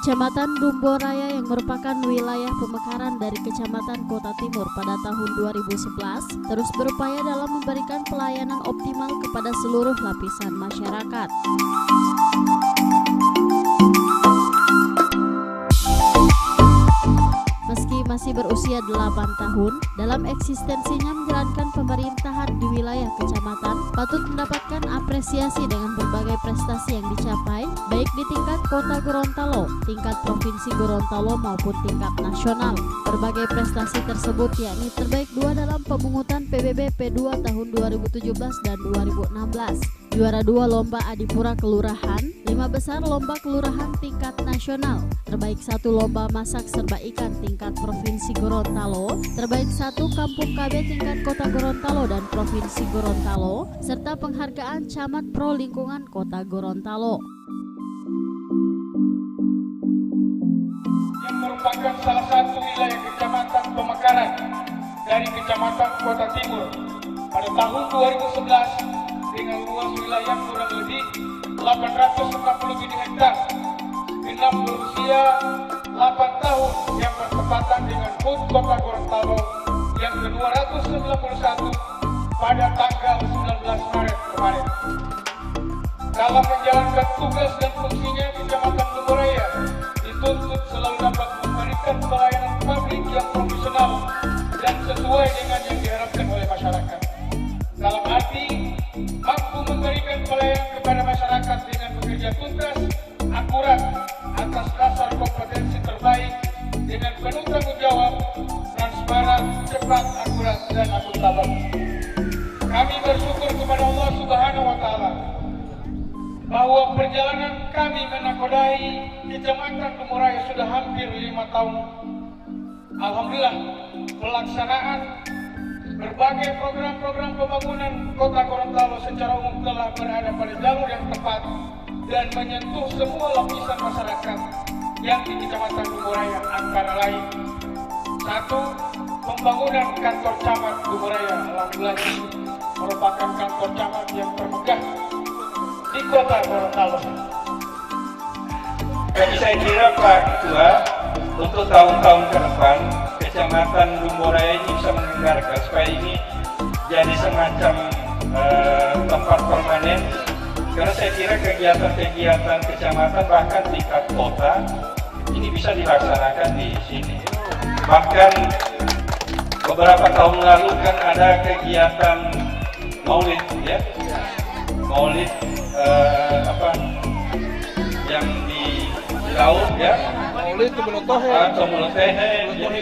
Kecamatan Dumboraya yang merupakan wilayah pemekaran dari Kecamatan Kota Timur pada tahun 2011 terus berupaya dalam memberikan pelayanan optimal kepada seluruh lapisan masyarakat. Meski masih berusia 8 tahun, dalam eksistensinya menjalankan pemerintahan di wilayah kecamatan patut mendapatkan apresiasi dengan berbagai prestasi yang dicapai, baik di tingkat Kota Gorontalo, tingkat Provinsi Gorontalo maupun tingkat nasional. Berbagai prestasi tersebut yakni terbaik 2 dalam pemungutan PBB P2 tahun 2017 dan 2016, juara 2 Lomba Adipura Kelurahan, 5 besar Lomba Kelurahan tingkat nasional, terbaik 1 Lomba Masak Serba Ikan tingkat Provinsi Gorontalo, terbaik 1 Kampung KB tingkat Kota Gorontalo dan Provinsi Gorontalo, serta penghargaan Camat Pro Lingkungan Kota Gorontalo. Yang merupakan salah satu wilayah kecamatan pemekaran dari Kecamatan Kota Timur pada tahun 2011 dengan luas wilayah kurang lebih 840 hektar, genap berusia 8 tahun yang bertepatan dengan HUT Kota Gorontalo yang ke-291 pada tanggal 19 Maret kemarin. Dalam menjalankan tugas dan fungsinya, Kecamatan Dumboraya dituntut selalu dapat memberikan pelayanan publik yang profesional dan sesuai dengan yang diharapkan oleh masyarakat. Dalam arti mampu memberikan pelayanan kepada masyarakat dengan bekerja tuntas, akurat, atas dasar kompetensi terbaik, dengan penuh tanggung jawab, transparan, cepat, akurat, dan akuntabel. Kami bersyukur kepada Allah Subhanahu wa Ta'ala bahwa perjalanan kami menakodai Kecamatan Dumboraya sudah hampir 5 tahun. Alhamdulillah, pelaksanaan berbagai program-program pembangunan Kota Gorontalo secara umum telah berada pada jalur yang tepat dan menyentuh semua lapisan masyarakat yang di Kecamatan Dumboraya, antara lain 1. Pembangunan kantor camat Dumboraya. Alhamdulillah, ini merupakan kantor camat yang termegah di Kota Gorontalo. Jadi saya kira Pak Ketua, untuk tahun-tahun ke depan Kecamatan Dumboraya ini bisa menganggarkan supaya ini jadi semacam tempat permanen, karena saya kira kegiatan-kegiatan kecamatan bahkan tingkat kota ini bisa dilaksanakan di sini. Bahkan beberapa tahun lalu kan ada kegiatan Maulid, ya, Maulid yang di laut, ya, Maulid Tumulutehe. Jadi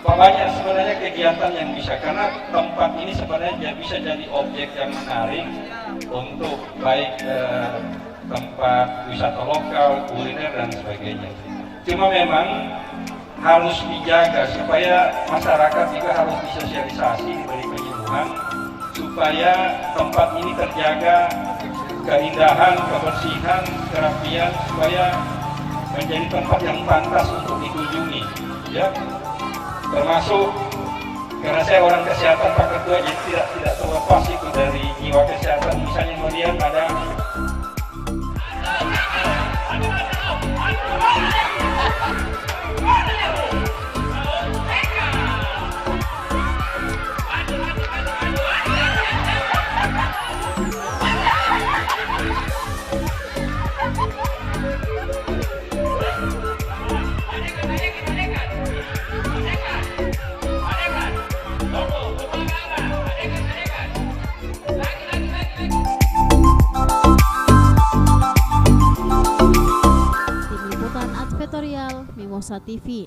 banyak sebenarnya kegiatan yang bisa, karena tempat ini sebenarnya bisa jadi objek yang menarik untuk baik tempat wisata lokal, kuliner dan sebagainya. Cuma memang harus dijaga supaya masyarakat juga harus disosialisasi, diberi penyuluhan supaya tempat ini terjaga keindahan, kebersihan, kerapian, supaya menjadi tempat yang pantas untuk dikunjungi, ya. Termasuk karena saya orang kesehatan, Pak Ketua, jadi tidak terlepas itu dari jiwa kesehatan. Misalnya melihat ada Mimosa TV.